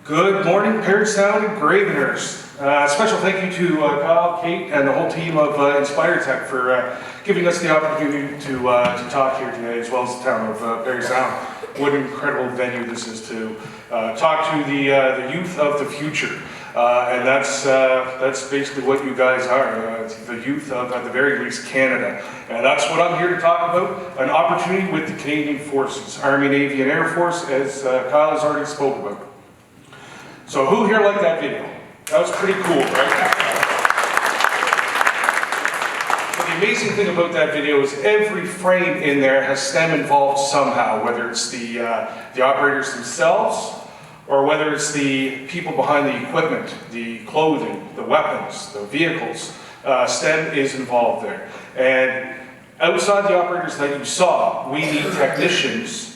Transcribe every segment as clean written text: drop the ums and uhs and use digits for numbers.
Good morning, Parrot Sound Engraveners. Special thank you to Kyle, Kate, and the whole team of INSPIREtech for giving us the opportunity to talk here today, as well as the town of Parrot Sound. What an incredible venue this is to talk to the youth of the future. And that's basically what you guys are, the youth of, at the very least, Canada. And that's what I'm here to talk about, an opportunity with the Canadian Forces, Army, Navy, and Air Force, as Kyle has already spoke about. So who here liked that video? That was pretty cool, right? So the amazing thing about that video is every frame in there has STEM involved somehow, whether it's the operators themselves, or whether it's the people behind the equipment, the clothing, the weapons, the vehicles. STEM is involved there. And outside the operators that you saw, we need technicians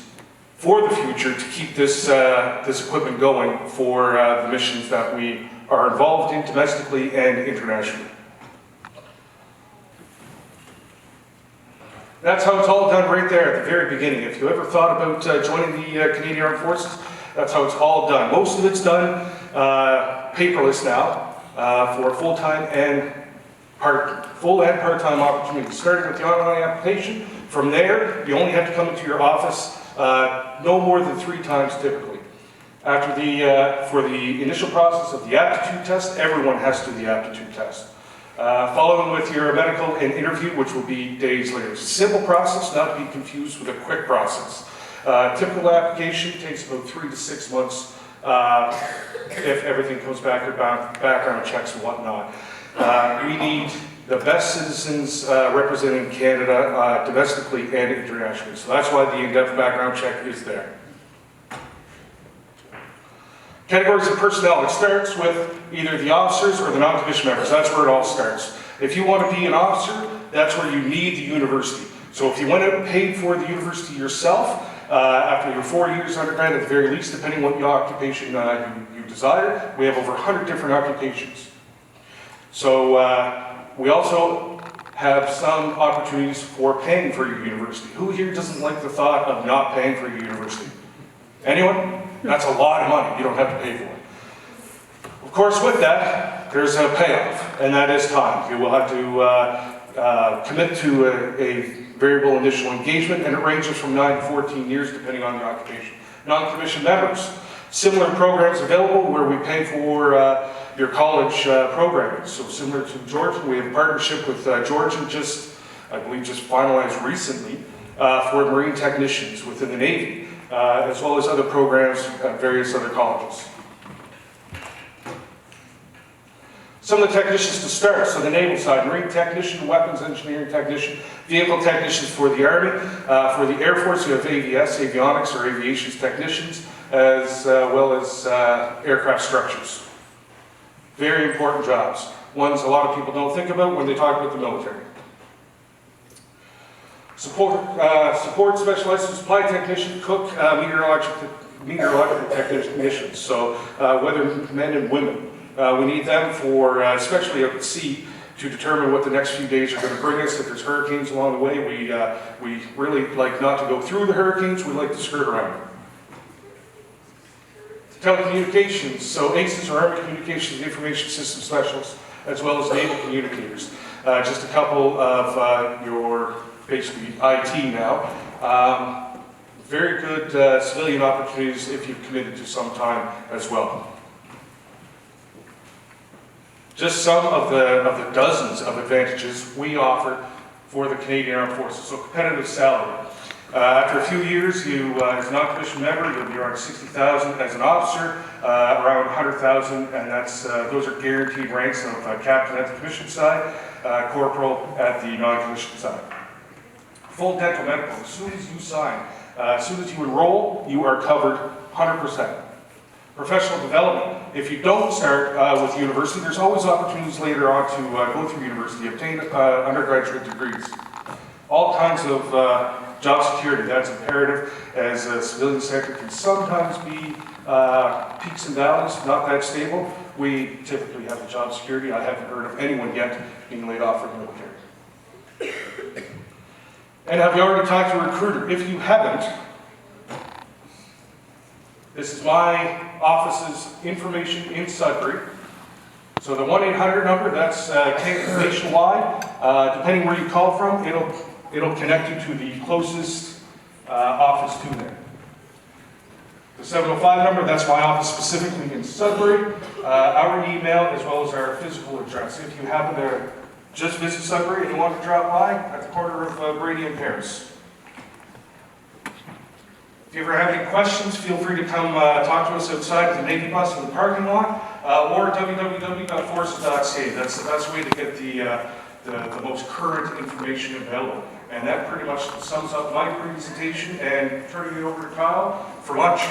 for the future to keep this equipment going for the missions that we are involved in domestically and internationally. That's how it's all done right there at the very beginning. If you ever thought about joining the Canadian Armed Forces, that's how it's all done. Most of it's done paperless now for full-time and full and part-time opportunities. Starting with the online application, from there you only have to come into your office no more than 3 times typically. After for the initial process of the aptitude test, everyone has to do the aptitude test. Following with your medical and interview, which will be days later. It's a simple process, not to be confused with a quick process. Typical application takes about 3 to 6 months if everything comes back with background checks and whatnot. We need the best citizens representing Canada domestically and internationally. So that's why the in-depth background check is there. Categories of personnel. It starts with either the officers or the non-commissioned members. That's where it all starts. If you want to be an officer, that's where you need the university. So if you went out and paid for the university yourself, after your 4 years undergrad at the very least, depending what your occupation you desire, we have over 100 different occupations. So we also have some opportunities for paying for your university. Who here doesn't like the thought of not paying for your university? Anyone? That's a lot of money you don't have to pay for. Of course, with that, there's a payoff, and that is time. You will have to commit to a variable initial engagement, and it ranges from 9 to 14 years depending on the occupation. Non-commissioned members, similar programs available where we pay for your college programming. So similar to Georgian, we have a partnership with Georgian, I believe just finalized recently, for Marine technicians within the Navy, as well as other programs at various other colleges. Some of the technicians to start, so the naval side, Marine technician, weapons engineering technician, vehicle technicians for the Army. For the Air Force, you have AVS, avionics or aviation technicians, as well as aircraft structures. Very important jobs. Ones a lot of people don't think about when they talk about the military. Support specialized supply technician, cook, meteorological technicians. So whether men and women. We need them for, especially out at sea, to determine what the next few days are going to bring us. If there's hurricanes along the way, we really like not to go through the hurricanes, we like to skirt around them. Telecommunications, so ACES or Army Communications Information System Specialists, as well as naval communicators. Just a couple of your, basically, IT now. Very good civilian opportunities if you've committed to some time as well. Just some of the dozens of advantages we offer for the Canadian Armed Forces. So competitive salary. After a few years, you, as a non-commissioned member, you'll be around $60,000 as an officer, around $100,000, and those are guaranteed ranks of captain at the commissioned side, corporal at the non-commissioned side. Full dental medical. As soon as you sign, as soon as you enroll, you are covered 100%. Professional development. If you don't start with university, there's always opportunities later on to go through university, obtain undergraduate degrees. All kinds of job security, that's imperative, as a civilian sector can sometimes be peaks and valleys, not that stable. We typically have the job security. I haven't heard of anyone yet being laid off from the military. And have you already talked to a recruiter? If you haven't, this is my office's information in Sudbury. So the 1-800 number, that's nationwide. Depending where you call from, it'll connect you to the closest office to there. The 705 number, that's my office specifically in Sudbury. Our email as well as our physical address. If you happen to just visit Sudbury and you want to drop by at the corner of Brady and Paris. If you ever have any questions, feel free to come talk to us outside of the Navy bus in the parking lot, or www.forces.ca. That's the best way to get the most current information available. And that pretty much sums up my presentation, and turning it over to Kyle for lunch.